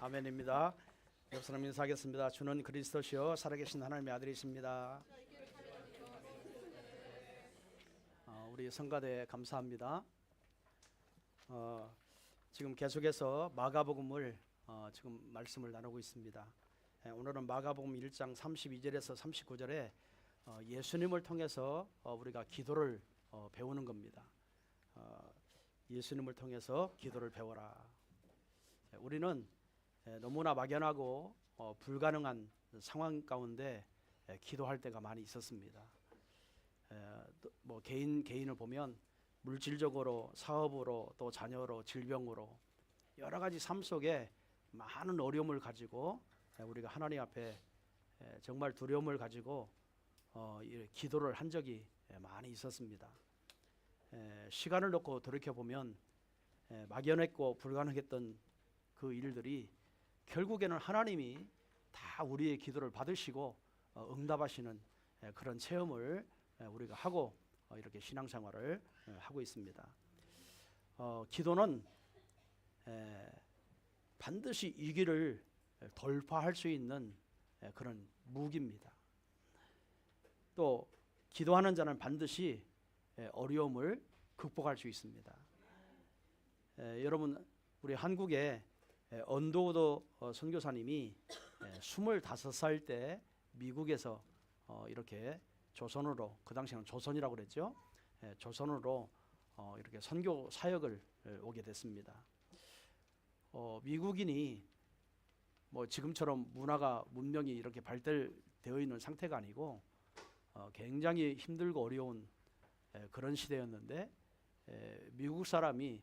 아멘입니다. 옆 사람 인사하겠습니다. 주는 그리스도시요 살아계신 하나님의 아들이십니다. 우리 성가대 감사합니다. 지금 계속해서 마가복음을 지금 말씀을 나누고 있습니다. 오늘은 마가복음 1장 32절에서 39절에 예수님을 통해서 우리가 기도를 배우는 겁니다. 예수님을 통해서 기도를 배워라. 우리는 너무나 막연하고 불가능한 상황 가운데 기도할 때가 많이 있었습니다. 뭐 개인을 보면 물질적으로, 사업으로, 또 자녀로, 질병으로 여러 가지 삶 속에 많은 어려움을 가지고 우리가 하나님 앞에 정말 두려움을 가지고 기도를 한 적이 많이 있었습니다. 시간을 놓고 돌이켜 보면 막연했고 불가능했던 그 일들이 결국에는 하나님이 다 우리의 기도를 받으시고 응답하시는 그런 체험을 우리가 하고 이렇게 신앙생활을 하고 있습니다. 기도는 반드시 위기를 돌파할 수 있는 그런 무기입니다. 또 기도하는 자는 반드시 어려움을 극복할 수 있습니다. 여러분, 우리 한국에 언더우드 선교사님이 25살 때 미국에서 이렇게 조선으로, 그 당시에는 조선이라고 그랬죠. 조선으로 이렇게 선교 사역을 오게 됐습니다. 미국인이 뭐 지금처럼 문명이 이렇게 발달되어 있는 상태가 아니고 굉장히 힘들고 어려운 그런 시대였는데 미국 사람이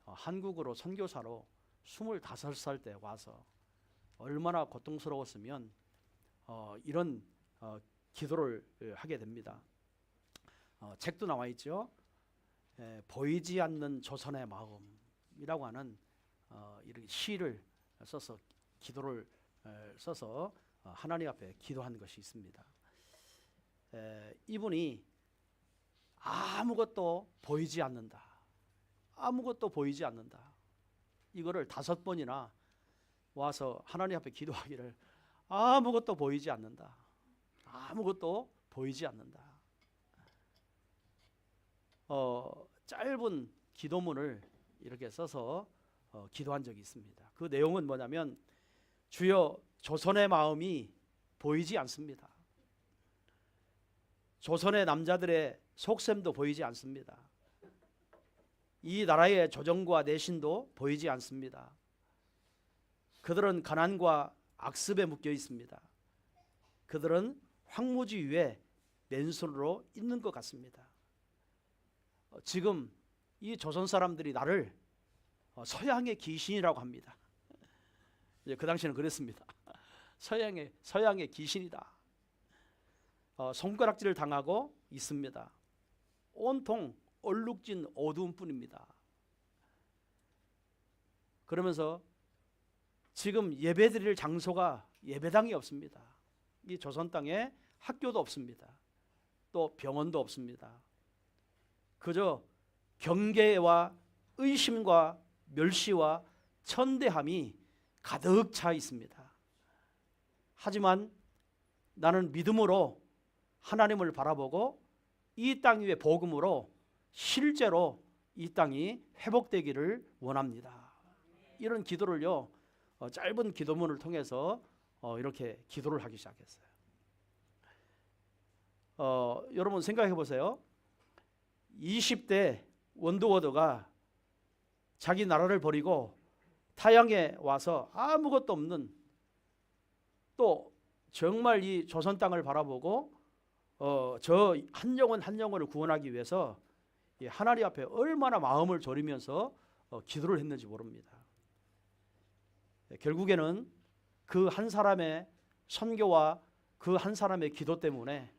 한국으로 선교사로 25살 때 와서 얼마나 고통스러웠으면 이런 기도를 하게 됩니다. 책도 나와 있죠. 보이지 않는 조선의 마음이라고 하는 이렇게 시를 써서 기도를 써서 하나님 앞에 기도한 것이 있습니다. 이분이 아무것도 보이지 않는다. 아무것도 보이지 않는다. 이거를 5번이나 와서 하나님 앞에 기도하기를 아무것도 보이지 않는다. 아무것도 보이지 않는다. 짧은 기도문을 이렇게 써서 기도한 적이 있습니다. 그 내용은 뭐냐면, 주여, 조선의 마음이 보이지 않습니다. 조선의 남자들의 속셈도 보이지 않습니다. 이 나라의 조정과 내신도 보이지 않습니다. 그들은 가난과 악습에 묶여 있습니다. 그들은 황무지 위에 맨손으로 있는 것 같습니다. 지금 이 조선 사람들이 나를 서양의 귀신이라고 합니다. 그 당시에는 그랬습니다. 서양의 귀신이다. 손가락질을 당하고 있습니다. 온통 얼룩진 어두움뿐입니다. 그러면서 지금 예배드릴 장소가 예배당이 없습니다. 이 조선 땅에 학교도 없습니다. 또 병원도 없습니다. 그저 경계와 의심과 멸시와 천대함이 가득 차 있습니다. 하지만 나는 믿음으로 하나님을 바라보고 이 땅 위에 복음으로 실제로 이 땅이 회복되기를 원합니다. 이런 기도를요, 짧은 기도문을 통해서 이렇게 기도를 하기 시작했어요. 여러분 생각해 보세요. 20대 원더워드가 자기 나라를 버리고 타향에 와서 아무것도 없는, 또 정말 이 조선 땅을 바라보고 저 한 영혼 한 영혼을 구원하기 위해서 하나님 앞에 얼마나 마음을 졸이면서 기도를 했는지 모릅니다. 결국에는 그 한 사람의 선교와 그 한 사람의 기도 때문에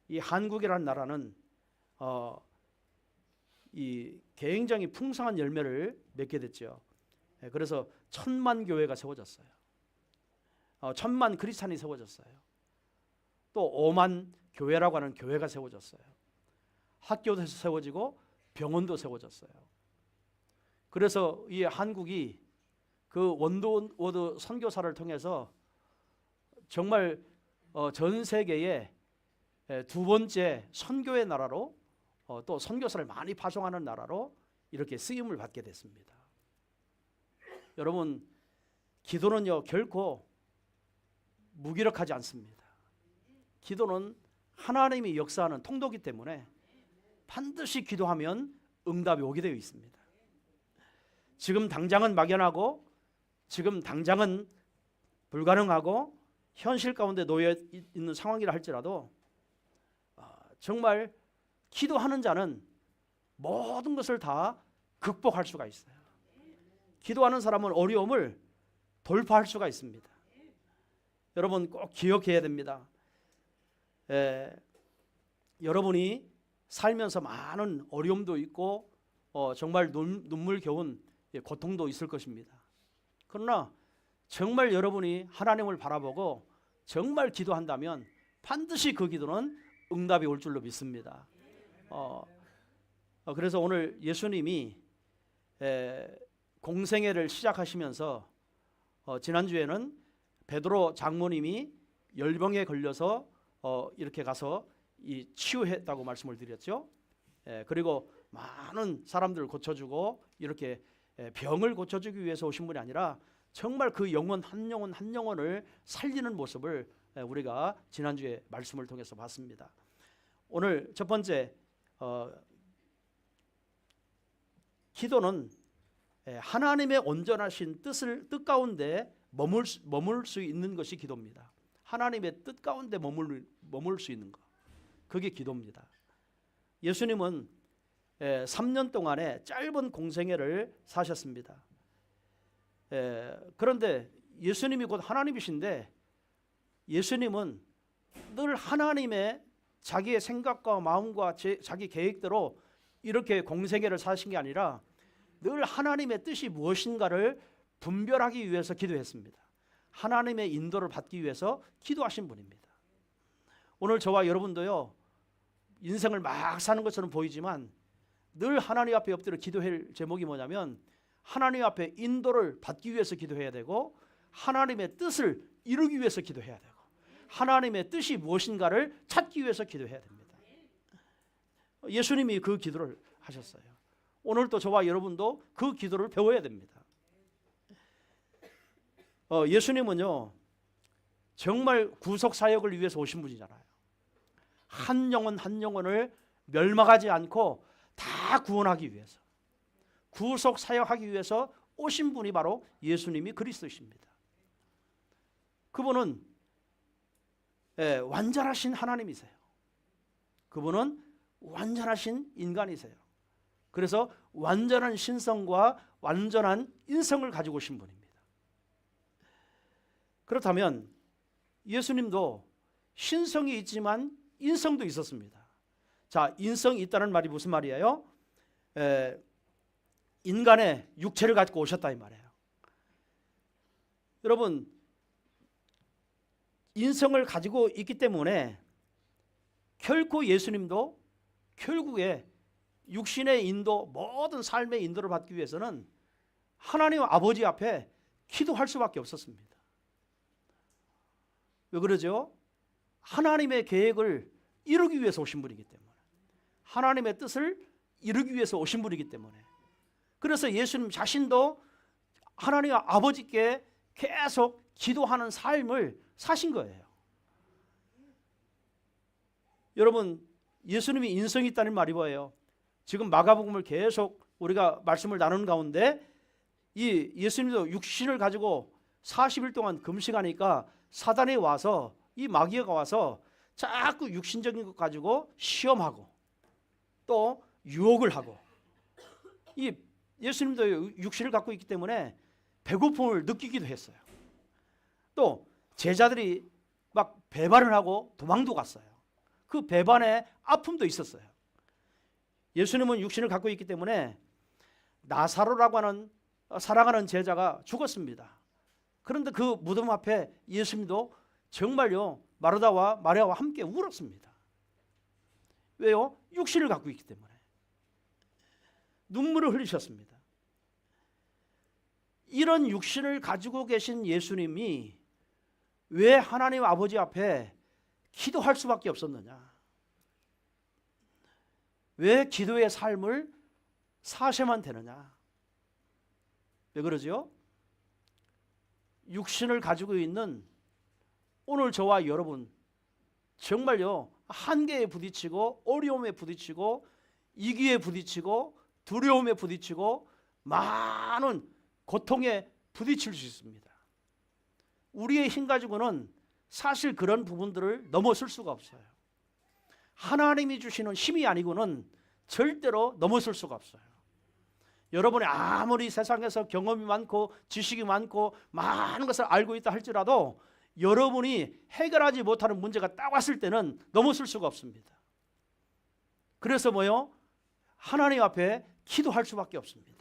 이 한국이라는 나라는 이 굉장히 풍성한 열매를 맺게 됐죠. 그래서 1000만 교회가 세워졌어요. 1000만 크리스찬이 세워졌어요. 또 5만 교회라고 하는 교회가 세워졌어요. 학교도 세워지고 병원도 세워졌어요. 그래서 이 한국이 그 그 원드워드 선교사를 통해서 정말 전 세계에 두 번째 선교의 나라로 또 선교사를 많이 파송하는 나라로 이렇게 쓰임을 받게 됐습니다. 여러분, 기도는요 결코 무기력하지 않습니다. 기도는 하나님이 역사하는 통도기 때문에 반드시 기도하면 응답이 오게 되어 있습니다. 지금 당장은 막연하고 지금 당장은 불가능하고 현실 가운데 놓여 있는 상황이라 할지라도 정말 기도하는 자는 모든 것을 다 극복할 수가 있어요. 기도하는 사람은 어려움을 돌파할 수가 있습니다. 여러분 꼭 기억해야 됩니다. 여러분이 살면서 많은 어려움도 있고 정말 눈물겨운 고통도 있을 것입니다. 그러나 정말 여러분이 하나님을 바라보고 정말 기도한다면 반드시 그 기도는 응답이 올 줄로 믿습니다. 그래서 오늘 예수님이 공생애를 시작하시면서 지난주에는 베드로 장모님이 열병에 걸려서 이렇게 가서 치유했다고 말씀을 드렸죠. 그리고 많은 사람들을 고쳐주고 이렇게 병을 고쳐주기 위해서 오신 분이 아니라 정말 그 영혼 한 영혼을 살리는 모습을 우리가 지난주에 말씀을 통해서 봤습니다. 오늘 첫 번째 기도는 하나님의 온전하신 뜻 가운데 머물 수 있는 것이 기도입니다. 하나님의 뜻 가운데 머물 수 있는 것, 그게 기도입니다. 예수님은 3년 동안의 짧은 공생애를 사셨습니다. 그런데 예수님이 곧 하나님이신데 예수님은 늘 하나님의 자기의 생각과 마음과 자기 계획대로 이렇게 공생애를 사신 게 아니라 늘 하나님의 뜻이 무엇인가를 분별하기 위해서 기도했습니다. 하나님의 인도를 받기 위해서 기도하신 분입니다. 오늘 저와 여러분도요, 인생을 막 사는 것처럼 보이지만 늘 하나님 앞에 엎드려 기도할 제목이 뭐냐면 하나님 앞에 인도를 받기 위해서 기도해야 되고 하나님의 뜻을 이루기 위해서 기도해야 되고 하나님의 뜻이 무엇인가를 찾기 위해서 기도해야 됩니다. 예수님이 그 기도를 하셨어요. 오늘도 저와 여러분도 그 기도를 배워야 됩니다. 예수님은요 정말 구속사역을 위해서 오신 분이잖아요. 한 영혼 한 영혼을 멸망하지 않고 다 구원하기 위해서, 구속사역하기 위해서 오신 분이 바로 예수님이 그리스도이십니다. 그분은 완전하신 하나님이세요. 그분은 완전하신 인간이세요. 그래서 완전한 신성과 완전한 인성을 가지고 오신 분입니다. 그렇다면 예수님도 신성이 있지만 인성도 있었습니다. 자, 인성이 있다는 말이 무슨 말이에요? 인간의 육체를 가지고 오셨다 이 말이에요. 여러분, 인성을 가지고 있기 때문에 결코 예수님도 결국에 육신의 인도, 모든 삶의 인도를 받기 위해서는 하나님 아버지 앞에 기도할 수밖에 없었습니다. 왜 그러죠? 하나님의 계획을 이루기 위해서 오신 분이기 때문에, 하나님의 뜻을 이루기 위해서 오신 분이기 때문에, 그래서 예수님 자신도 하나님 아버지께 계속 기도하는 삶을 사신 거예요. 여러분, 예수님이 인성이 있다는 말이 뭐예요? 지금 마가복음을 계속 우리가 말씀을 나누는 가운데 이 예수님도 육신을 가지고 40일 동안 금식하니까 사단이 와서, 이 마귀가 와서 자꾸 육신적인 것 가지고 시험하고 또 유혹을 하고, 이 예수님도 육신을 갖고 있기 때문에 배고픔을 느끼기도 했어요. 또 제자들이 막 배반을 하고 도망도 갔어요. 그 배반의 아픔도 있었어요. 예수님은 육신을 갖고 있기 때문에 나사로라고 하는 사랑하는 제자가 죽었습니다. 그런데 그 무덤 앞에 예수님도 정말요 마르다와 마리아와 함께 울었습니다. 왜요? 육신을 갖고 있기 때문에 눈물을 흘리셨습니다. 이런 육신을 가지고 계신 예수님이 왜 하나님 아버지 앞에 기도할 수밖에 없었느냐? 왜 기도의 삶을 사셔만 되느냐? 왜 그러죠? 육신을 가지고 있는 오늘 저와 여러분 정말요 한계에 부딪히고 어려움에 부딪히고 이기에 부딪히고 두려움에 부딪히고 많은 고통에 부딪힐 수 있습니다. 우리의 힘 가지고는 사실 그런 부분들을 넘어설 수가 없어요. 하나님이 주시는 힘이 아니고는 절대로 넘어설 수가 없어요. 여러분이 아무리 세상에서 경험이 많고 지식이 많고 많은 것을 알고 있다 할지라도 여러분이 해결하지 못하는 문제가 딱 왔을 때는 넘어설 수가 없습니다. 그래서 뭐요? 하나님 앞에 기도할 수밖에 없습니다.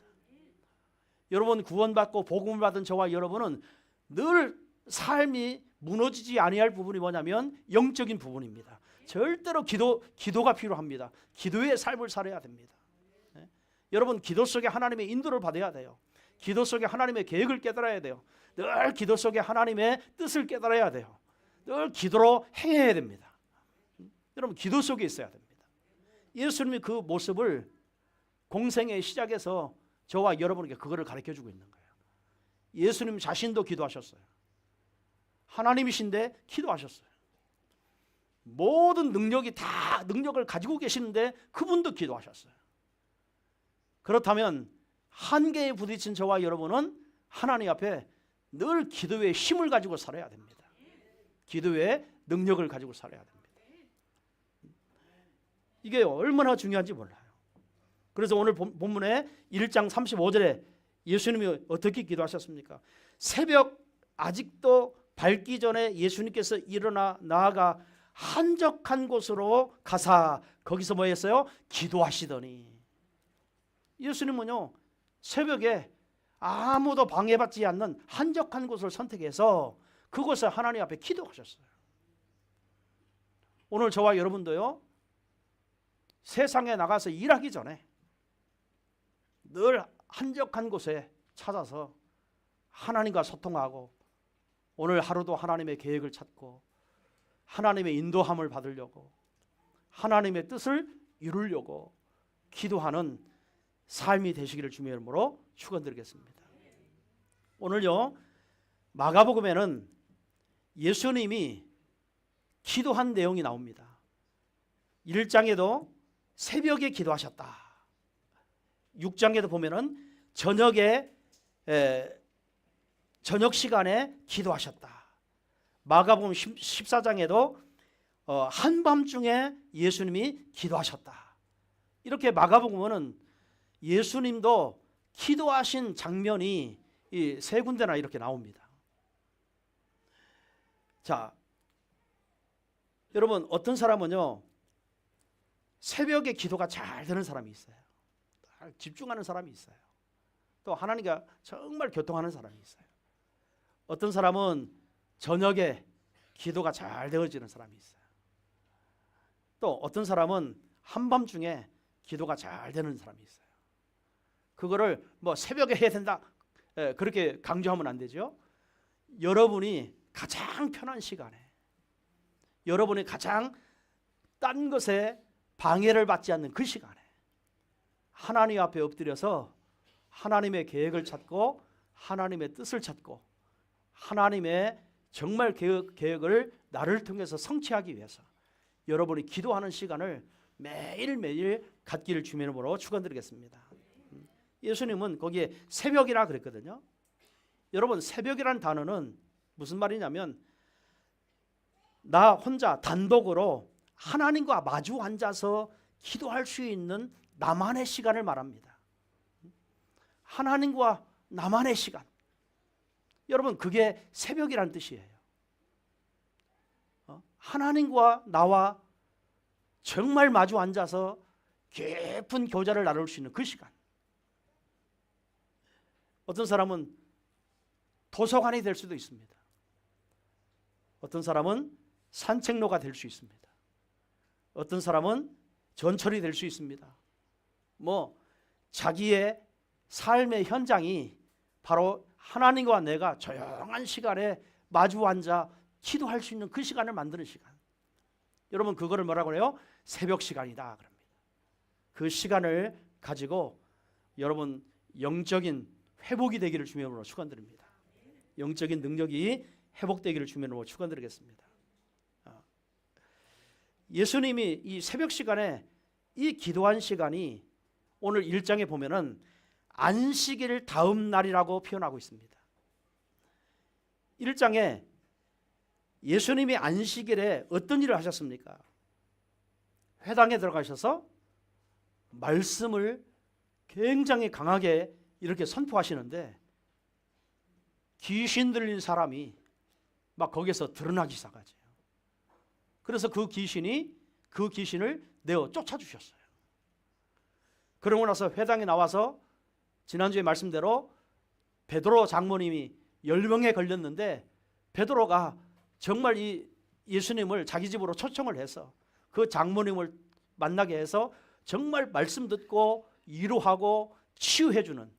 여러분 구원받고 복음을 받은 저와 여러분은 늘 삶이 무너지지 아니할 부분이 뭐냐면 영적인 부분입니다. 절대로 기도가 필요합니다. 기도의 삶을 살아야 됩니다. 네? 여러분 기도 속에 하나님의 인도를 받아야 돼요. 기도 속에 하나님의 계획을 깨달아야 돼요. 늘 기도 속에 하나님의 뜻을 깨달아야 돼요. 늘 기도로 행해야 됩니다. 여러분 기도 속에 있어야 됩니다. 예수님이 그 모습을 공생의 시작에서 저와 여러분에게 그거를 가르쳐주고 있는 거예요. 예수님 자신도 기도하셨어요. 하나님이신데 기도하셨어요. 모든 능력이 다 능력을 가지고 계시는데 그분도 기도하셨어요. 그렇다면 한계에 부딪힌 저와 여러분은 하나님 앞에 늘 기도의 힘을 가지고 살아야 됩니다. 기도의 능력을 가지고 살아야 됩니다. 이게 얼마나 중요한지 몰라요. 그래서 오늘 본문에 1장 35절에 예수님이 어떻게 기도하셨습니까? 새벽 아직도 밝기 전에 예수님께서 일어나 나아가 한적한 곳으로 가사 거기서 뭐 했어요? 기도하시더니. 예수님은요 새벽에 아무도 방해받지 않는 한적한 곳을 선택해서 그곳에 하나님 앞에 기도하셨어요. 오늘 저와 여러분도요 세상에 나가서 일하기 전에 늘 한적한 곳에 찾아서 하나님과 소통하고 오늘 하루도 하나님의 계획을 찾고 하나님의 인도함을 받으려고 하나님의 뜻을 이루려고 기도하는 삶이 되시기를 주님의 이름으로 축원드리겠습니다. 오늘요 마가복음에는 예수님이 기도한 내용이 나옵니다. 1장에도 새벽에 기도하셨다. 6장에도 보면은 저녁 시간에 기도하셨다. 마가복음 14장에도 한밤중에 예수님이 기도하셨다. 이렇게 마가복음은 예수님도 기도하신 장면이 이 세 군데나 이렇게 나옵니다. 자, 여러분 어떤 사람은요 새벽에 기도가 잘 되는 사람이 있어요. 집중하는 사람이 있어요. 또 하나님과 정말 교통하는 사람이 있어요. 어떤 사람은 저녁에 기도가 잘 되어지는 사람이 있어요. 또 어떤 사람은 한밤중에 기도가 잘 되는 사람이 있어요. 그거를 뭐 새벽에 해야 된다 그렇게 강조하면 안 되죠. 여러분이 가장 편한 시간에 여러분이 가장 딴 것에 방해를 받지 않는 그 시간에 하나님 앞에 엎드려서 하나님의 계획을 찾고 하나님의 뜻을 찾고 하나님의 정말 계획을 나를 통해서 성취하기 위해서 여러분이 기도하는 시간을 매일매일 갖기를 주님의 이름으로 축원드리겠습니다. 예수님은 거기에 새벽이라 그랬거든요. 여러분 새벽이라는 단어는 무슨 말이냐면 나 혼자 단독으로 하나님과 마주 앉아서 기도할 수 있는 나만의 시간을 말합니다. 하나님과 나만의 시간. 여러분 그게 새벽이라는 뜻이에요. 하나님과 나와 정말 마주 앉아서 깊은 교제를 나눌 수 있는 그 시간. 어떤 사람은 도서관이 될 수도 있습니다. 어떤 사람은 산책로가 될 수 있습니다. 어떤 사람은 전철이 될 수 있습니다. 뭐 자기의 삶의 현장이 바로 하나님과 내가 조용한 시간에 마주 앉아 기도할 수 있는 그 시간을 만드는 시간. 여러분 그거를 뭐라고 해요? 새벽 시간이다 그럽니다. 그 시간을 가지고 여러분 영적인 회복이 되기를 주님으로 축원드립니다. 영적인 능력이 회복되기를 주님으로 축원드리겠습니다. 예수님이 이 새벽 시간에 이 기도한 시간이 오늘 1장에 보면은 안식일 다음 날이라고 표현하고 있습니다. 1장에 예수님이 안식일에 어떤 일을 하셨습니까? 회당에 들어가셔서 말씀을 굉장히 강하게 이렇게 선포하시는데 귀신 들린 사람이 막 거기서 드러나기 시작하죠. 그래서 그 귀신을 내어 쫓아주셨어요. 그러고 나서 회당에 나와서 지난주에 말씀대로 베드로 장모님이 10명에 걸렸는데 베드로가 정말 이 예수님을 자기 집으로 초청을 해서 그 장모님을 만나게 해서 정말 말씀 듣고 위로하고 치유해주는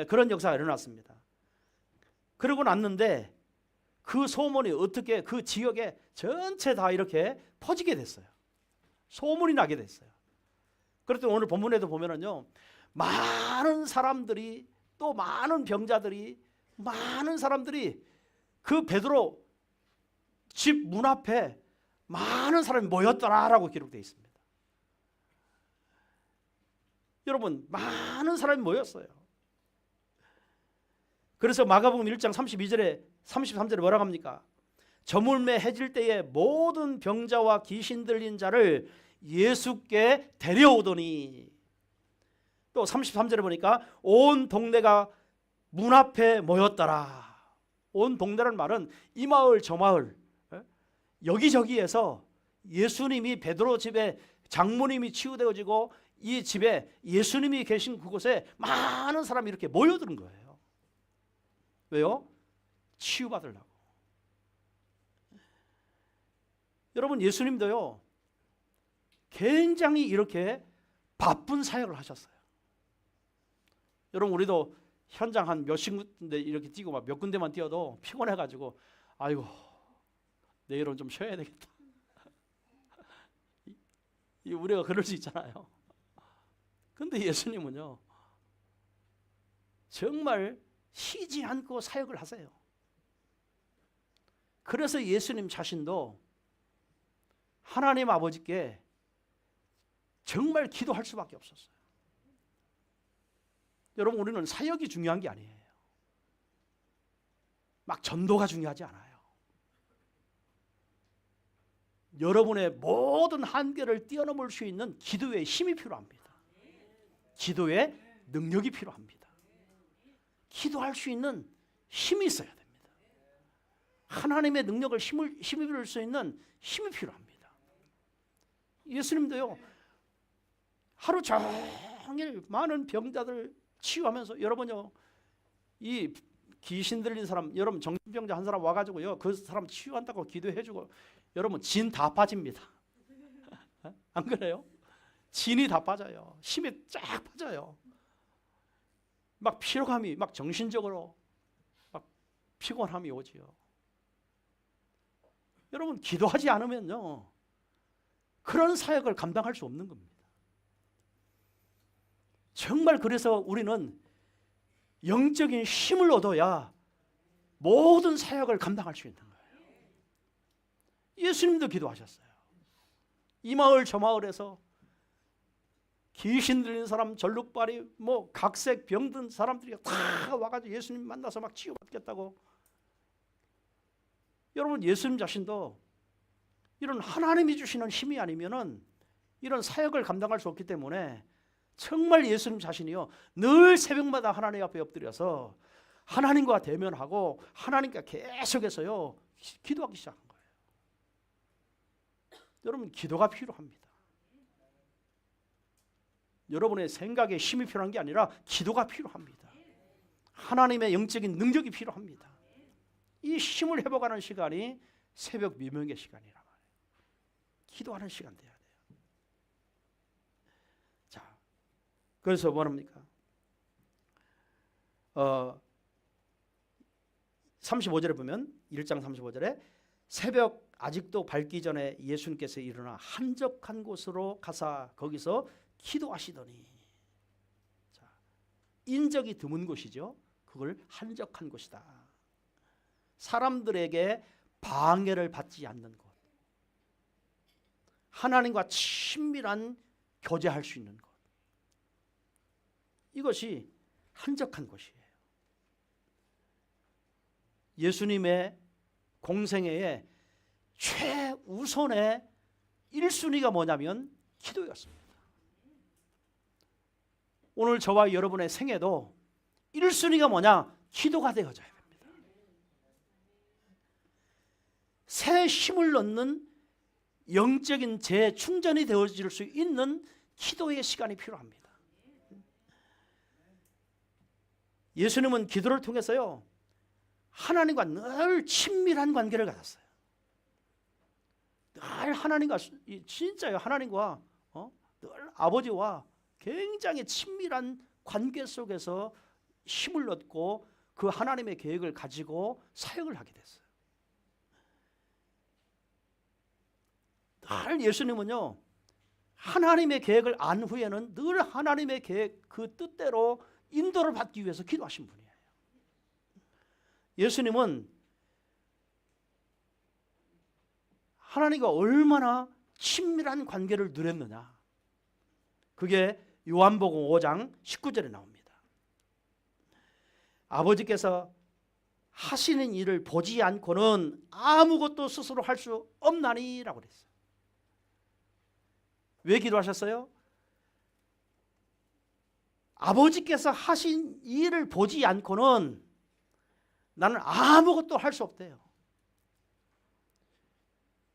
그런 역사가 일어났습니다. 그러고 났는데 그 소문이 어떻게 그 지역에 전체 다 이렇게 퍼지게 됐어요. 소문이 나게 됐어요. 그랬더니 오늘 본문에도 보면은요, 많은 사람들이 또 많은 병자들이 많은 사람들이 그 베드로 집 문 앞에 많은 사람이 모였더라라고 기록되어 있습니다. 여러분 많은 사람이 모였어요. 그래서 마가복음 1장 32절에 33절에 뭐라고 합니까? 저물매 해질 때에 모든 병자와 귀신 들린 자를 예수께 데려오더니 또 33절에 보니까 온 동네가 문 앞에 모였더라. 온 동네라는 말은 이 마을 저 마을 여기저기에서 예수님이 베드로 집에 장모님이 치유되어지고 이 집에 예수님이 계신 그곳에 많은 사람이 이렇게 모여드는 거예요. 왜요? 치유받으려고. 여러분 예수님도요 굉장히 이렇게 바쁜 사역을 하셨어요. 여러분 우리도 현장 한 몇십 군데 이렇게 뛰고 막 몇 군데만 뛰어도 피곤해가지고 아이고 내일은 좀 쉬어야 되겠다. 우리가 그럴 수 있잖아요. 근데 예수님은요 정말 쉬지 않고 사역을 하세요. 그래서 예수님 자신도 하나님 아버지께 정말 기도할 수밖에 없었어요. 여러분 우리는 사역이 중요한 게 아니에요. 막 전도가 중요하지 않아요. 여러분의 모든 한계를 뛰어넘을 수 있는 기도의 힘이 필요합니다. 기도의 능력이 필요합니다. 기도할 수 있는 힘이 있어야 됩니다. 하나님의 능력을 힘입을 수 있는 힘이 필요합니다. 예수님도요 하루 종일 많은 병자들 치유하면서 여러분요 이 귀신 들린 사람 여러분 정신병자 한 사람 와가지고요 그 사람 치유한다고 기도해주고 여러분 진 다 빠집니다. 안 그래요? 진이 다 빠져요. 힘이 쫙 빠져요. 막 피로감이 막 정신적으로 막 피곤함이 오지요. 여러분 기도하지 않으면요 그런 사역을 감당할 수 없는 겁니다. 정말 그래서 우리는 영적인 힘을 얻어야 모든 사역을 감당할 수 있는 거예요. 예수님도 기도하셨어요. 이 마을 저 마을에서 귀신 들린 사람, 절룩발이 뭐 각색 병든 사람들이 다 와가지고 예수님 만나서 막 치유받겠다고. 여러분 예수님 자신도 이런 하나님이 주시는 힘이 아니면은 이런 사역을 감당할 수 없기 때문에 정말 예수님 자신이요 늘 새벽마다 하나님 앞에 엎드려서 하나님과 대면하고 하나님과 계속해서요 기도하기 시작한 거예요. 여러분 기도가 필요합니다. 여러분의 생각에 힘이 필요한 게 아니라 기도가 필요합니다. 하나님의 영적인 능력이 필요합니다. 이 힘을 회복하는 시간이 새벽 미명의 시간이란 말이에요. 기도하는 시간 돼야 돼요. 자, 그래서 뭐합니까? 35절에 보면 1장 35절에 새벽 아직도 밝기 전에 예수님께서 일어나 한적한 곳으로 가사 거기서 기도하시더니, 자, 인적이 드문 곳이죠. 그걸 한적한 곳이다. 사람들에게 방해를 받지 않는 곳, 하나님과 친밀한 교제할 수 있는 곳, 이것이 한적한 곳이에요. 예수님의 공생애의 최우선의 1순위가 뭐냐면 기도였습니다. 오늘 저와 여러분의 생애도 1순위가 뭐냐? 기도가 되어져야 됩니다. 새 힘을 넣는 영적인 재충전이 되어질 수 있는 기도의 시간이 필요합니다. 예수님은 기도를 통해서요, 하나님과 늘 친밀한 관계를 가졌어요. 늘 하나님과, 진짜요, 하나님과 늘 아버지와 굉장히 친밀한 관계 속에서 힘을 얻고 그 하나님의 계획을 가지고 사역을 하게 됐어요. 늘 예수님은요, 하나님의 계획을 안 후에는 늘 하나님의 계획 그 뜻대로 인도를 받기 위해서 기도하신 분이에요. 예수님은 하나님과 얼마나 친밀한 관계를 누렸느냐, 그게 요한복음 5장 19절에 나옵니다. 아버지께서 하시는 일을 보지 않고는 아무것도 스스로 할 수 없나니 라고 그랬어요. 왜 기도하셨어요? 아버지께서 하신 일을 보지 않고는 나는 아무것도 할 수 없대요.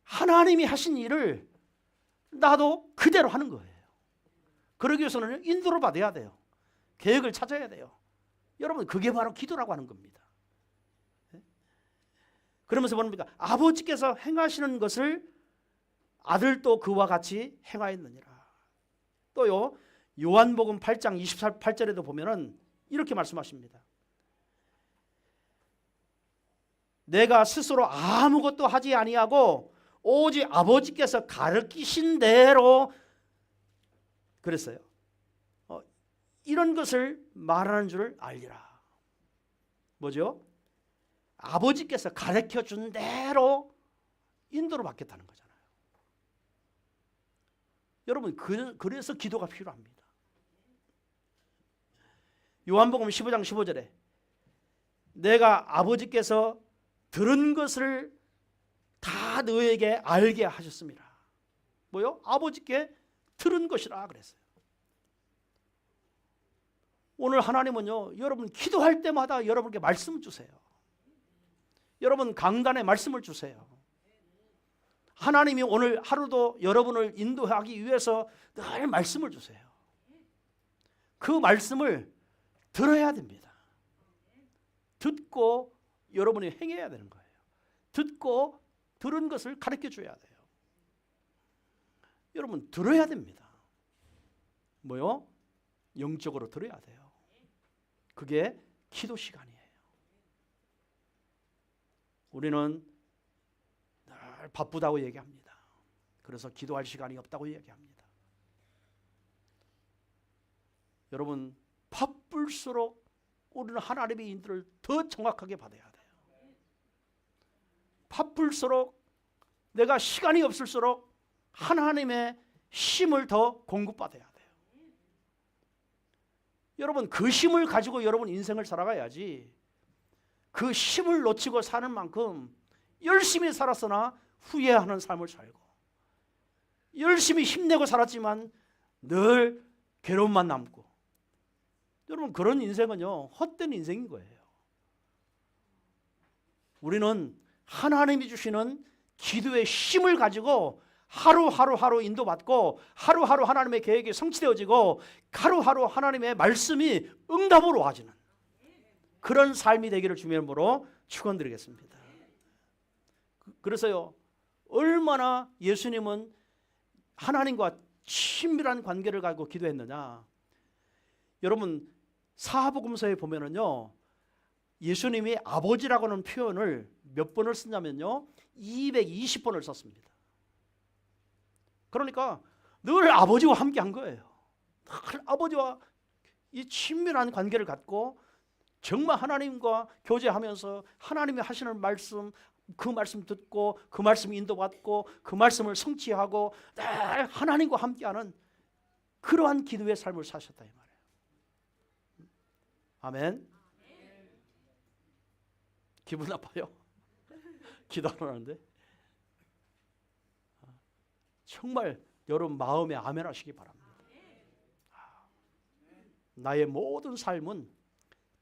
하나님이 하신 일을 나도 그대로 하는 거예요. 그러기 위해서는 인도를 받아야 돼요. 계획을 찾아야 돼요. 여러분, 그게 바로 기도라고 하는 겁니다. 그러면서 뭡니까? 아버지께서 행하시는 것을 아들도 그와 같이 행하였느니라. 또요, 요한복음 8장 28절에도 보면은 이렇게 말씀하십니다. 내가 스스로 아무것도 하지 아니하고 오직 아버지께서 가르치신 대로 그랬어요. 이런 것을 말하는 줄 알리라. 뭐죠? 아버지께서 가르쳐 준 대로 인도를 받겠다는 거잖아요. 여러분, 그래서 기도가 필요합니다. 요한복음 15장 15절에 내가 아버지께서 들은 것을 다 너에게 알게 하셨습니다. 뭐요? 아버지께 들은 것이라 그랬어요. 오늘 하나님은요, 여러분 기도할 때마다 여러분께 말씀을 주세요. 여러분 강단에 말씀을 주세요. 하나님이 오늘 하루도 여러분을 인도하기 위해서 늘 말씀을 주세요. 그 말씀을 들어야 됩니다. 듣고 여러분이 행해야 되는 거예요. 듣고 들은 것을 가르쳐 줘야 돼요. 여러분 들어야 됩니다. 뭐요? 영적으로 들어야 돼요. 그게 기도 시간이에요. 우리는 늘 바쁘다고 얘기합니다. 그래서 기도할 시간이 없다고 얘기합니다. 여러분 바쁠수록 우리는 하나님의 인도를 더 정확하게 받아야 돼요. 바쁠수록 내가 시간이 없을수록 하나님의 힘을 더 공급받아야 돼요. 여러분 그 힘을 가지고 여러분 인생을 살아가야지, 그 힘을 놓치고 사는 만큼 열심히 살았으나 후회하는 삶을 살고, 열심히 힘내고 살았지만 늘 괴로움만 남고, 여러분 그런 인생은요 헛된 인생인 거예요. 우리는 하나님이 주시는 기도의 힘을 가지고 하루하루 인도받고, 하루하루 하나님의 계획이 성취되어지고, 하루하루 하나님의 말씀이 응답으로 와지는 그런 삶이 되기를 주님의 이름으로 축원드리겠습니다. 그래서요, 얼마나 예수님은 하나님과 친밀한 관계를 가지고 기도했느냐. 여러분 사복음서에 보면은요, 예수님이 아버지라고 하는 표현을 몇 번을 쓰냐면요, 220번을 썼습니다. 그러니까 늘 아버지와 함께 한 거예요. 늘 아버지와 이 친밀한 관계를 갖고 정말 하나님과 교제하면서 하나님이 하시는 말씀, 그 말씀 듣고 그 말씀 인도받고 그 말씀을 성취하고 늘 하나님과 함께하는 그러한 기도의 삶을 사셨다 이 말이에요. 아멘. 기분 나빠요? 기도 안 하는데? 정말 여러분 마음에 아멘 하시기 바랍니다. 나의 모든 삶은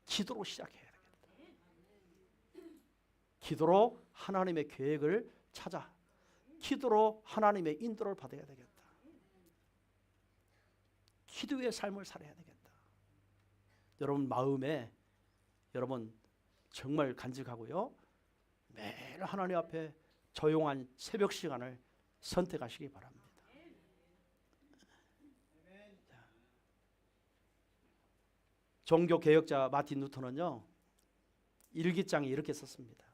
기도로 시작해야 되겠다. 기도로 하나님의 계획을 찾아 기도로 하나님의 인도를 받아야 되겠다. 기도의 삶을 살아야 되겠다. 여러분 마음에 여러분 정말 간직하고요, 매일 하나님 앞에 조용한 새벽 시간을 선택하시기 바랍니다. 종교 개혁자 마틴 루터는요, 일기장에 이렇게 썼습니다.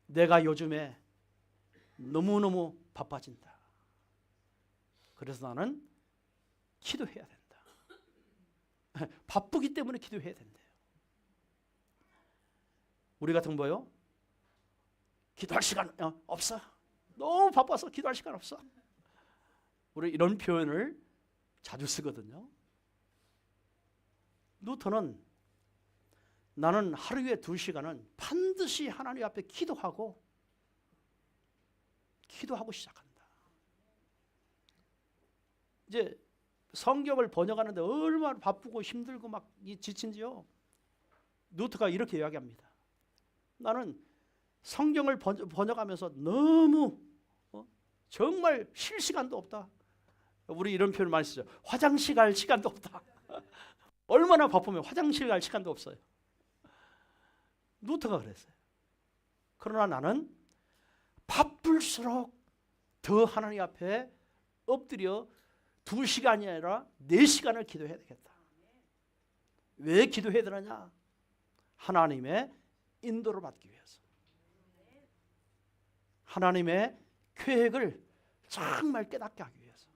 내가 요즘에 너무너무 바빠진다. 그래서 나는 기도해야 된다. 바쁘기 때문에 기도해야 된대요. 우리 같은 거요? 기도할 시간 없어. 너무 바빠서 기도할 시간 없어. 우리 이런 표현을 자주 쓰거든요. 루터는 나는 하루에 2시간은 반드시 하나님 앞에 기도하고 시작한다. 이제 성경을 번역하는데 얼마나 바쁘고 힘들고 막 지친지요. 루터가 이렇게 이야기합니다. 나는 성경을 번역하면서 너무 정말 쉴 시간도 없다. 우리 이런 표현 많이 쓰죠. 화장실 갈 시간도 없다. 얼마나 바쁘면 화장실 갈 시간도 없어요. 루터가 그랬어요. 그러나 나는 바쁠수록 더 하나님 앞에 엎드려 2시간이 아니라 4시간을 기도해야 되겠다. 왜 기도해야 되느냐? 하나님의 인도를 받기 위해서. 하나님의 계획을 정말 깨닫게 하기 위해서.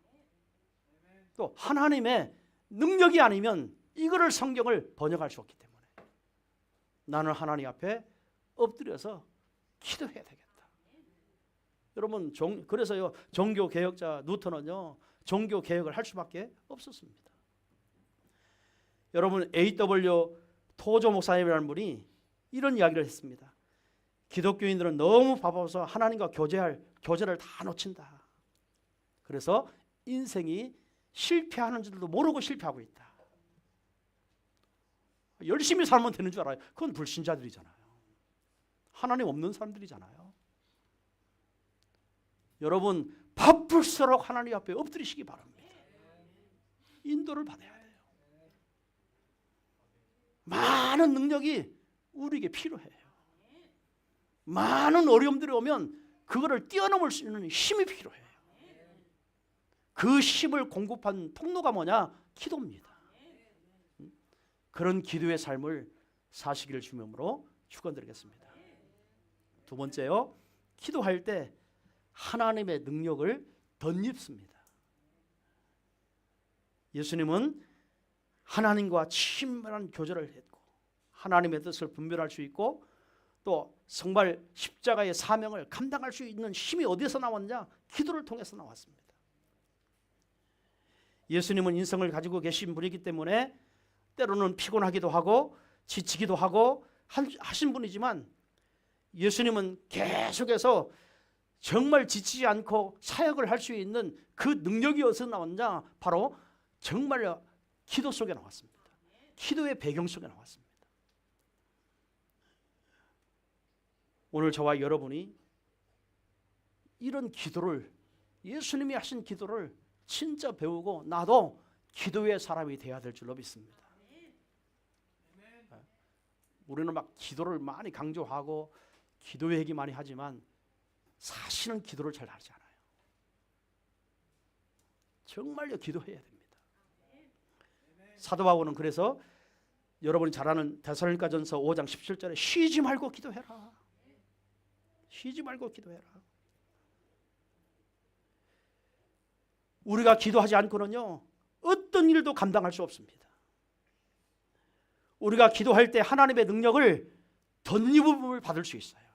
또 하나님의 능력이 아니면 이거를 성경을 번역할 수 없기 때문에 나는 하나님 앞에 엎드려서 기도해야 되겠다. 여러분 그래서요, 종교 개혁자 루터는요, 종교 개혁을 할 수밖에 없었습니다. 여러분 A.W. 토조 목사님이라는 분이 이런 이야기를 했습니다. 기독교인들은 너무 바빠서 하나님과 교제를 다 놓친다. 그래서 인생이 실패하는 줄도 모르고 실패하고 있다. 열심히 살면 되는 줄 알아요. 그건 불신자들이잖아요. 하나님 없는 사람들이잖아요. 여러분 바쁠수록 하나님 앞에 엎드리시기 바랍니다. 인도를 받아야 돼요. 많은 능력이 우리에게 필요해요. 많은 어려움들이 오면 그거를 뛰어넘을 수 있는 힘이 필요해요. 그 힘을 공급한 통로가 뭐냐? 기도입니다. 그런 기도의 삶을 사시기를 주님으로 축원드리겠습니다. 두 번째요, 기도할 때 하나님의 능력을 덧입습니다. 예수님은 하나님과 친밀한 교제를 했고 하나님의 뜻을 분별할 수 있고 또 정말 십자가의 사명을 감당할 수 있는 힘이 어디서 나왔냐? 기도를 통해서 나왔습니다. 예수님은 인성을 가지고 계신 분이기 때문에 때로는 피곤하기도 하고 지치기도 하고 하신 분이지만 예수님은 계속해서 정말 지치지 않고 사역을 할 수 있는 그 능력이 어디서 나왔냐? 바로 정말 기도 속에 나왔습니다. 기도의 배경 속에 나왔습니다. 오늘 저와 여러분이 이런 기도를, 예수님이 하신 기도를 진짜 배우고 나도 기도의 사람이 되어야 될 줄로 믿습니다. 우리는 막 기도를 많이 강조하고 기도 얘기 많이 하지만 사실은 기도를 잘 하지 않아요. 정말요, 기도해야 됩니다. 사도 바울은 그래서 여러분이 잘 아는 데살로니가전서 5장 17절에 쉬지 말고 기도해라. 쉬지 말고 기도해라. 우리가 기도하지 않고는요, 어떤 일도 감당할 수 없습니다. 우리가 기도할 때 하나님의 능력을 덧입음을 받을 수 있어요.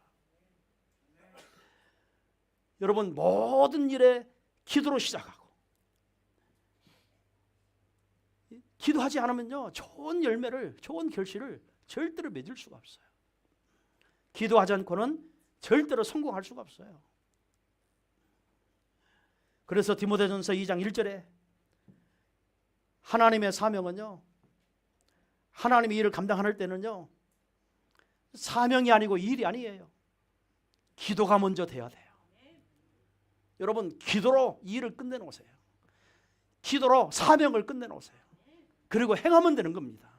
여러분, 모든 일에 기도로 시작하고 기도하지 않으면요, 좋은 열매를, 좋은 결실을 절대로 맺을 수가 없어요. 기도하지 않고는 절대로 성공할 수가 없어요. 그래서 디모데전서 2장 1절에 하나님의 사명은요, 하나님의 일을 감당할 때는요, 사명이 아니고 일이 아니에요. 기도가 먼저 돼야 돼요. 여러분, 기도로 일을 끝내놓으세요. 기도로 사명을 끝내놓으세요. 그리고 행하면 되는 겁니다.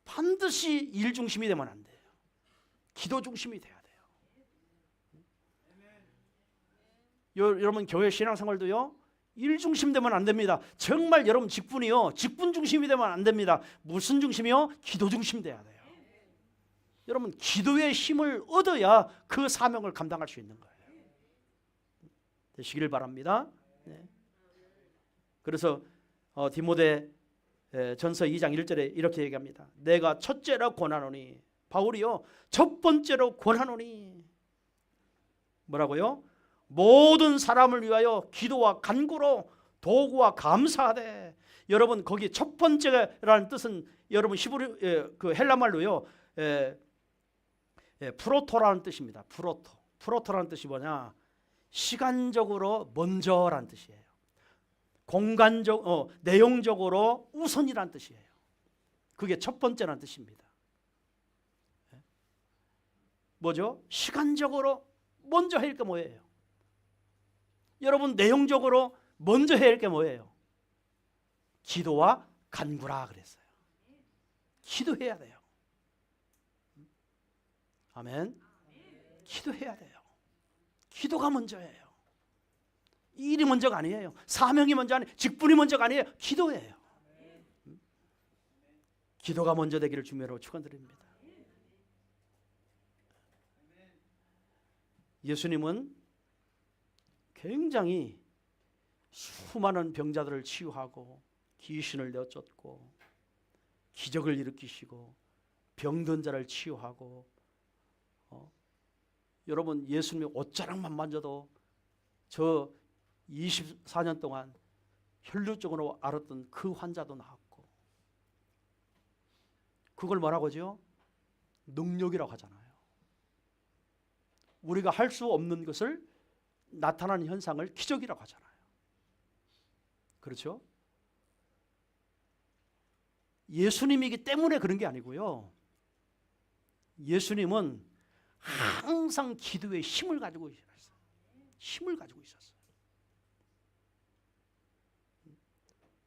반드시 일 중심이 되면 안 돼요. 기도 중심이 돼야 돼요. 여러분, 교회 신앙생활도요, 일 중심 되면 안 됩니다. 정말 여러분 직분이요, 직분 중심이 되면 안 됩니다. 무슨 중심이요? 기도 중심 돼야 돼요. 여러분, 기도의 힘을 얻어야 그 사명을 감당할 수 있는 거예요. 되시길 바랍니다. 네. 그래서 디모데 전서 2장 1절에 이렇게 얘기합니다. 내가 첫째로 권하노니, 바울이요, 첫 번째로 권하노니 뭐라고요? 모든 사람을 위하여 기도와 간구로 도구와 감사하되. 여러분, 거기 첫 번째라는 뜻은 여러분 히브리 그 헬라말로요, 프로토라는 뜻입니다. 프로토라는 뜻이 뭐냐? 시간적으로 먼저라는 뜻이에요. 공간적, 내용적으로 우선이라는 뜻이에요. 그게 첫 번째라는 뜻입니다. 뭐죠? 시간적으로 먼저 해야 할 게 뭐예요? 여러분, 내용적으로 먼저 해야 할 게 뭐예요? 기도와 간구라 그랬어요. 기도해야 돼요. 아멘. 기도해야 돼요. 기도가 먼저예요. 일이 먼저가 아니에요. 사명이 먼저 아니에요. 직분이 먼저가 아니에요. 기도예요. 기도가 먼저 되기를 주님으로 축원드립니다. 예수님은 굉장히 수많은 병자들을 치유하고 귀신을 내쫓고 기적을 일으키시고 병든 자를 치유하고, 여러분, 예수님의 옷자락만 만져도 저 24년 동안 혈루증으로 앓았던 그 환자도 나았고, 그걸 뭐라고 하죠? 능력이라고 하잖아요. 우리가 할 수 없는 것을 나타나는 현상을 기적이라고 하잖아요. 그렇죠? 예수님이기 때문에 그런 게 아니고요, 예수님은 항상 기도의 힘을 가지고 있었어요. 힘을 가지고 있었어요.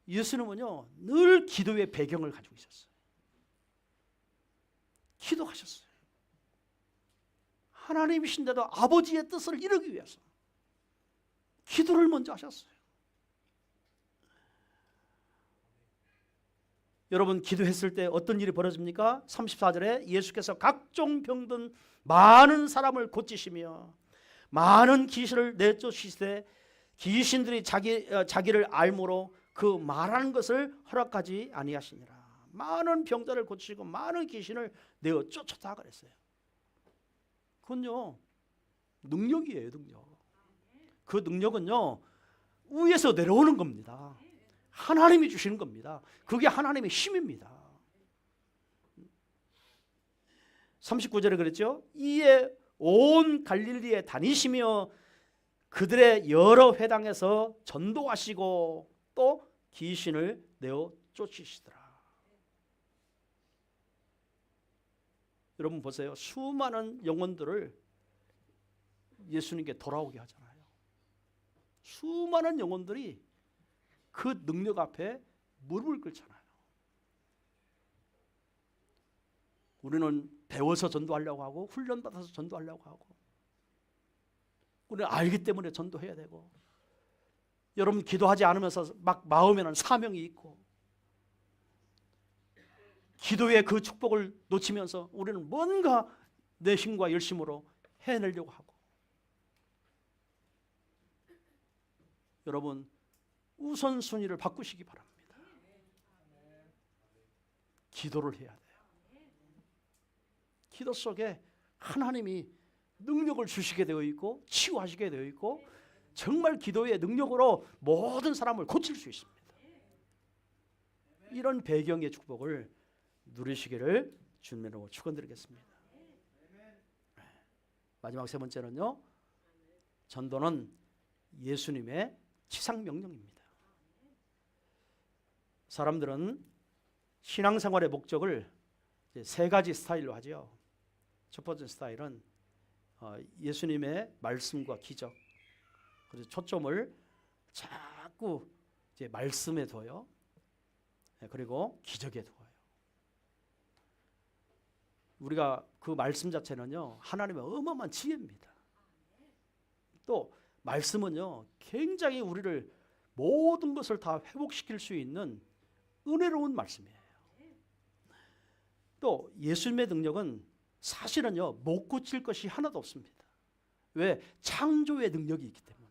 예수님은요, 늘 기도의 배경을 가지고 있었어요. 기도하셨어요. 하나님이신데도 아버지의 뜻을 이루기 위해서 기도를 먼저 하셨어요. 여러분, 기도했을 때 어떤 일이 벌어집니까? 34절에 예수께서 각종 병든 많은 사람을 고치시며 많은 귀신을 내쫓으시되 귀신들이 자기를 알므로 그 말하는 것을 허락하지 아니하시니라. 많은 병자를 고치시고 많은 귀신을 내어 쫓았다 그랬어요. 그건요, 능력이에요. 능력. 그 능력은요, 위에서 내려오는 겁니다. 하나님이 주시는 겁니다. 그게 하나님의 힘입니다. 39절에 그랬죠. 이에 온 갈릴리에 다니시며 그들의 여러 회당에서 전도하시고 또 귀신을 내어 쫓으시더라. 여러분 보세요. 수많은 영혼들을 예수님께 돌아오게 하잖아요. 수많은 영혼들이 그 능력 앞에 무릎을 꿇잖아요. 우리는 배워서 전도하려고 하고 훈련받아서 전도하려고 하고, 우리는 알기 때문에 전도해야 되고, 여러분 기도하지 않으면서 막 마음에는 사명이 있고, 기도의 그 축복을 놓치면서 우리는 뭔가 내 힘과 열심으로 해내려고 하고, 여러분 우선순위를 바꾸시기 바랍니다. 기도를 해야 돼요. 기도 속에 하나님이 능력을 주시게 되어 있고 치유하시게 되어 있고, 정말 기도의 능력으로 모든 사람을 고칠 수 있습니다. 이런 배경의 축복을 누리시기를 주님으로 축원드리겠습니다. 마지막 세 번째는요, 전도는 예수님의 치상명령입니다. 사람들은 신앙생활의 목적을 세 가지 스타일로 하죠. 첫 번째 스타일은 예수님의 말씀과 기적, 그래서 초점을 자꾸 이제 말씀에 둬요. 그리고 기적에 두어요. 우리가 그 말씀 자체는요, 하나님의 어마어마한 지혜입니다. 또 말씀은요, 굉장히 우리를 모든 것을 다 회복시킬 수 있는 은혜로운 말씀이에요. 또 예수님의 능력은 사실은요, 못 고칠 것이 하나도 없습니다. 왜? 창조의 능력이 있기 때문에.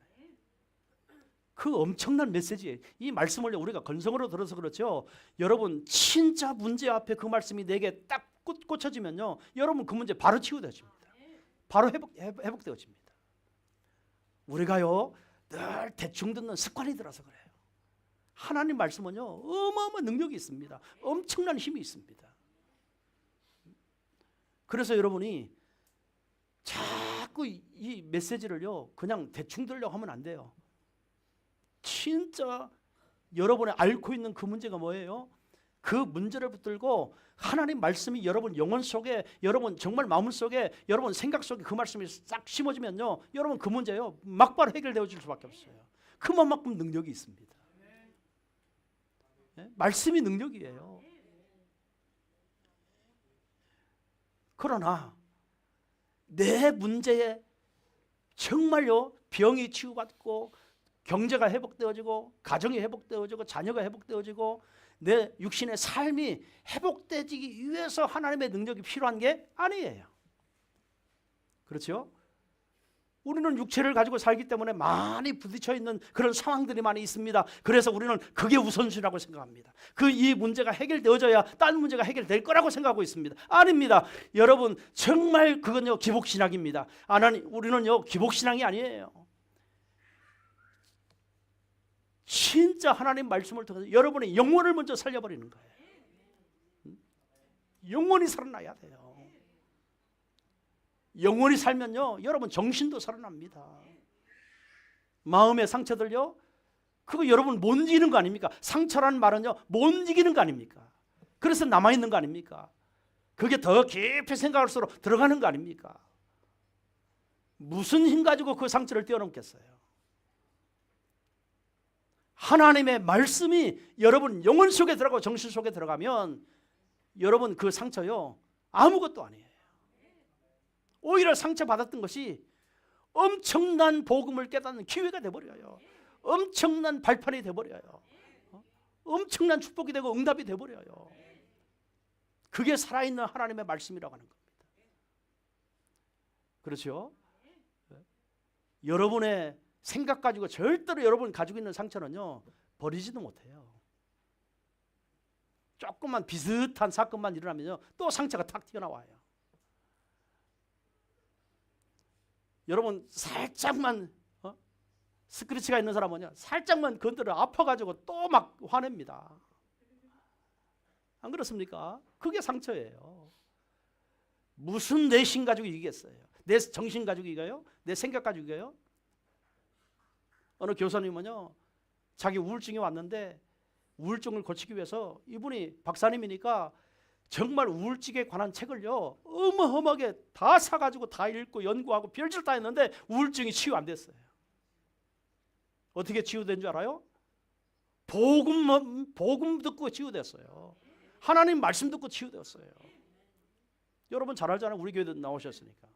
그 엄청난 메시지예요. 이 말씀을 우리가 건성으로 들어서 그렇죠. 여러분 진짜 문제 앞에 그 말씀이 내게 딱 꽂혀지면요, 여러분 그 문제 바로 치유되어집니다. 바로 회복되어집니다. 우리가요 늘 대충 듣는 습관이 들어서 그래요. 하나님 말씀은요 어마어마한 능력이 있습니다. 엄청난 힘이 있습니다. 그래서 여러분이 자꾸 이 메시지를요 그냥 대충 들으려고 하면 안 돼요. 진짜 여러분이 앓고 있는 그 문제가 뭐예요? 그 문제를 붙들고 하나님 말씀이 여러분 영혼 속에, 여러분 정말 마음 속에, 여러분 생각 속에 그 말씀이 싹 심어지면요, 여러분 그 문제요 막바로 해결되어질 수밖에 없어요. 그만큼 능력이 있습니다. 네? 말씀이 능력이에요. 그러나 내 문제에 정말요 병이 치유받고 경제가 회복되어지고 가정이 회복되어지고 자녀가 회복되어지고 내 육신의 삶이 회복되기 위해서 하나님의 능력이 필요한 게 아니에요. 그렇죠? 우리는 육체를 가지고 살기 때문에 많이 부딪혀 있는 그런 상황들이 많이 있습니다. 그래서 우리는 그게 우선순위라고 생각합니다. 이 문제가 해결되어져야 다른 문제가 해결될 거라고 생각하고 있습니다. 아닙니다. 여러분 정말 그건요 기복신앙입니다. 우리는요 기복신앙이 아니에요. 진짜 하나님 말씀을 통해서 여러분의 영혼을 먼저 살려버리는 거예요. 영혼이 살아나야 돼요. 영혼이 살면요 여러분 정신도 살아납니다. 마음의 상처들요 그거 여러분 못 이기는 거 아닙니까? 상처라는 말은요 못 이기는 거 아닙니까? 그래서 남아있는 거 아닙니까? 그게 더 깊이 생각할수록 들어가는 거 아닙니까? 무슨 힘 가지고 그 상처를 뛰어넘겠어요? 하나님의 말씀이 여러분 영혼 속에 들어가고 정신 속에 들어가면 여러분 그 상처요 아무것도 아니에요. 오히려 상처받았던 것이 엄청난 복음을 깨닫는 기회가 돼버려요. 엄청난 발판이 돼버려요. 엄청난 축복이 되고 응답이 돼버려요. 그게 살아있는 하나님의 말씀이라고 하는 겁니다. 그렇죠? 여러분의 생각 가지고 절대로 여러분 가지고 있는 상처는요 버리지도 못해요. 조금만 비슷한 사건만 일어나면요 또 상처가 탁 튀어나와요. 여러분 살짝만 스크래치가 있는 사람은요 살짝만 건드려 아파가지고 또 막 화냅니다. 안 그렇습니까? 그게 상처예요. 무슨 내 심 가지고 이기겠어요? 내 정신 가지고 이겨요? 내 생각 가지고 이겨요? 어느 교사님은요 자기 우울증이 왔는데 우울증을 고치기 위해서, 이분이 박사님이니까 정말 우울증에 관한 책을요 어마어마하게 다 사가지고 다 읽고 연구하고 별짓 다 했는데 우울증이 치유 안 됐어요. 어떻게 치유된 줄 알아요? 복음 듣고 치유됐어요. 하나님 말씀 듣고 치유되었어요. 여러분 잘 알잖아요. 우리 교회도 나오셨으니까.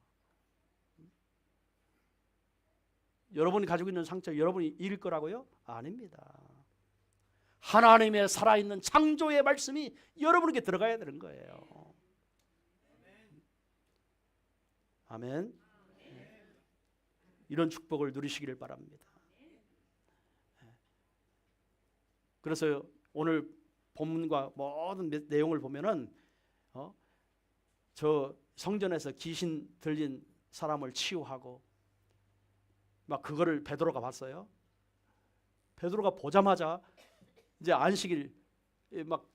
여러분이 가지고 있는 상처 여러분이 이길 거라고요? 아닙니다. 하나님의 살아있는 창조의 말씀이 여러분에게 들어가야 되는 거예요. 아멘. 이런 축복을 누리시기를 바랍니다. 그래서 오늘 본문과 모든 내용을 보면은 저 성전에서 귀신 들린 사람을 치유하고 막 그거를 베드로가 봤어요. 베드로가 보자마자 이제 안식일 막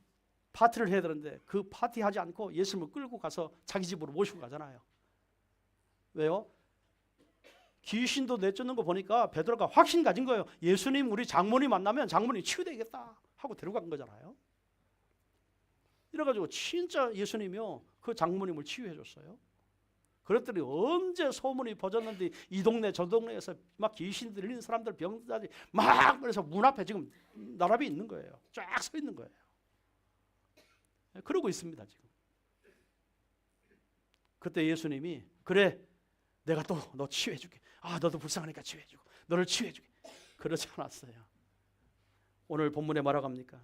파티를 해야 되는데 그 파티 하지 않고 예수님을 끌고 가서 자기 집으로 모시고 가잖아요. 왜요? 귀신도 내쫓는 거 보니까 베드로가 확신 가진 거예요. 예수님 우리 장모님 만나면 장모님 치유되겠다 하고 데려간 거잖아요. 이래가지고 진짜 예수님이요 그 장모님을 치유해 줬어요. 그랬더니 언제 소문이 퍼졌는데 이 동네 저 동네에서 막 귀신 들리는 사람들 병자들이 막 그래서 문 앞에 지금 나란히 있는 거예요. 쫙 서 있는 거예요. 그러고 있습니다 지금. 그때 예수님이 그래 내가 또 너 치유해 줄게. 아 너도 불쌍하니까 치유해 주고 너를 치유해 주게. 그러지 않았어요. 오늘 본문에 뭐라고 합니까?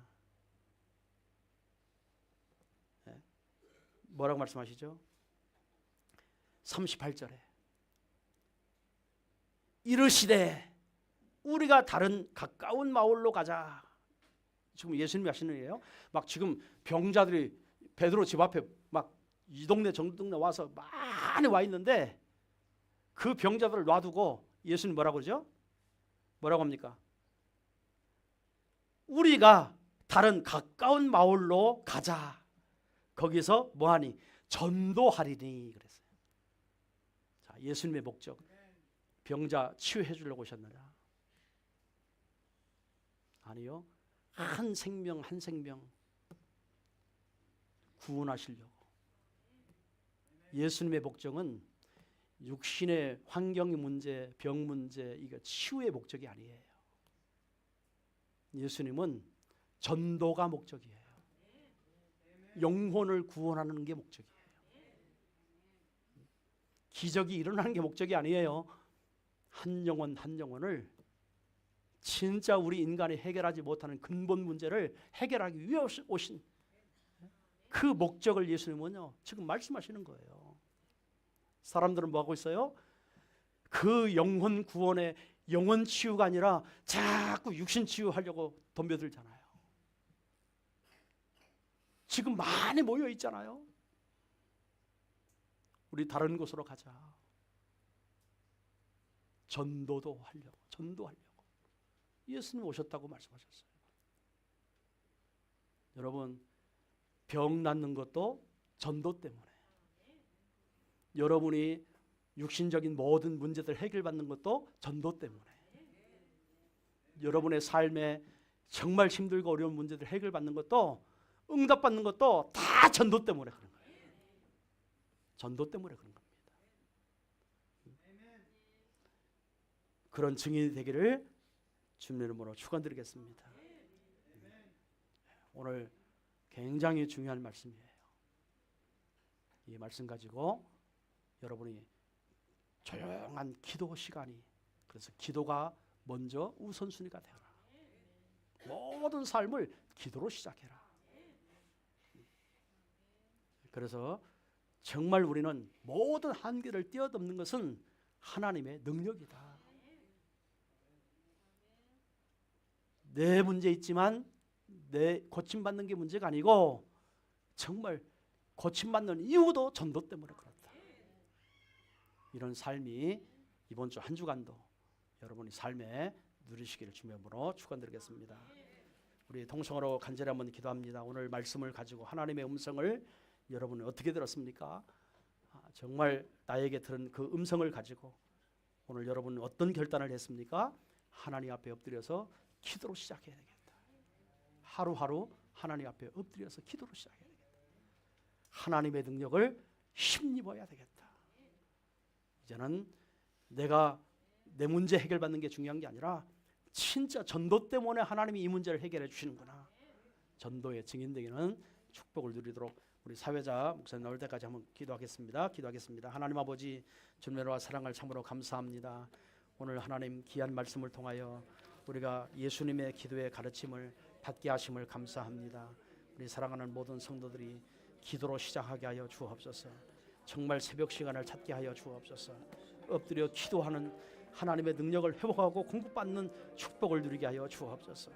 뭐라고 말씀하시죠? 38절에 이르시되 우리가 다른 가까운 마을로 가자. 지금 예수님이 하시는 일이에요. 막 지금 병자들이 베드로 집 앞에 막 이 동네 저 동네 와서 많이 와 있는데 그 병자들을 놔두고 예수님 뭐라고 그러죠? 뭐라고 합니까? 우리가 다른 가까운 마을로 가자. 거기서 뭐하니? 전도하리니 그랬어요. 자, 예수님의 목적 병자 치유해 주려고 오셨느냐? 아니요. 한 생명 한 생명 구원하시려고. 예수님의 목적은 육신의 환경의 문제, 병 문제, 이거 치유의 목적이 아니에요. 예수님은 전도가 목적이에요. 영혼을 구원하는 게 목적이에요. 기적이 일어나는 게 목적이 아니에요. 한 영혼 한 영혼을 진짜 우리 인간이 해결하지 못하는 근본 문제를 해결하기 위해 오신 그 목적을 예수님은요 지금 말씀하시는 거예요. 사람들은 뭐 하고 있어요? 그 영혼 구원의 영혼 치유가 아니라 자꾸 육신 치유하려고 덤벼들잖아요. 지금 많이 모여 있잖아요. 우리 다른 곳으로 가자. 전도도 하려고, 전도하려고. 예수님 오셨다고 말씀하셨어요. 여러분, 병 낫는 것도 전도 때문에. 여러분이 육신적인 모든 문제들 해결받는 것도 전도 때문에. 여러분의 삶에 정말 힘들고 어려운 문제들 해결받는 것도 응답받는 것도 다 전도 때문에 그런 거예요. 전도 때문에 그런 겁니다. 그런 증인이 되기를 주님의 이름으로 축원드리겠습니다. 오늘 굉장히 중요한 말씀이에요. 이 말씀 가지고 여러분이 조용한 기도 시간이, 그래서 기도가 먼저 우선순위가 되어라. 모든 삶을 기도로 시작해라. 그래서 정말 우리는 모든 한계를 뛰어넘는 것은 하나님의 능력이다. 내 문제 있지만 내 고침받는 게 문제가 아니고 정말 고침받는 이유도 전도 때문에 그렇다. 이런 삶이 이번 주 한 주간도 여러분이 삶에 누리시기를 주님으로 축원드리겠습니다. 우리 통성으로 간절히 한번 기도합니다. 오늘 말씀을 가지고 하나님의 음성을 여러분은 어떻게 들었습니까? 정말 나에게 들은 그 음성을 가지고 오늘 여러분은 어떤 결단을 했습니까? 하나님 앞에 엎드려서 기도로 시작해야 되겠다. 하루하루 하나님 앞에 엎드려서 기도로 시작해야 되겠다. 하나님의 능력을 힘입어야 되겠다. 이제는 내가 내 문제 해결받는 게 중요한 게 아니라 진짜 전도 때문에 하나님이 이 문제를 해결해 주시는구나. 전도의 증인되기는 축복을 누리도록 우리 사회자 목사님 나올 때까지 한번 기도하겠습니다. 하나님 아버지, 주님의 사랑을 참으로 감사합니다. 오늘 하나님 귀한 말씀을 통하여 우리가 예수님의 기도의 가르침을 받게 하심을 감사합니다. 우리 사랑하는 모든 성도들이 기도로 시작하게 하여 주옵소서. 정말 새벽 시간을 찾게 하여 주옵소서. 엎드려 기도하는 하나님의 능력을 회복하고 공급받는 축복을 누리게 하여 주옵소서.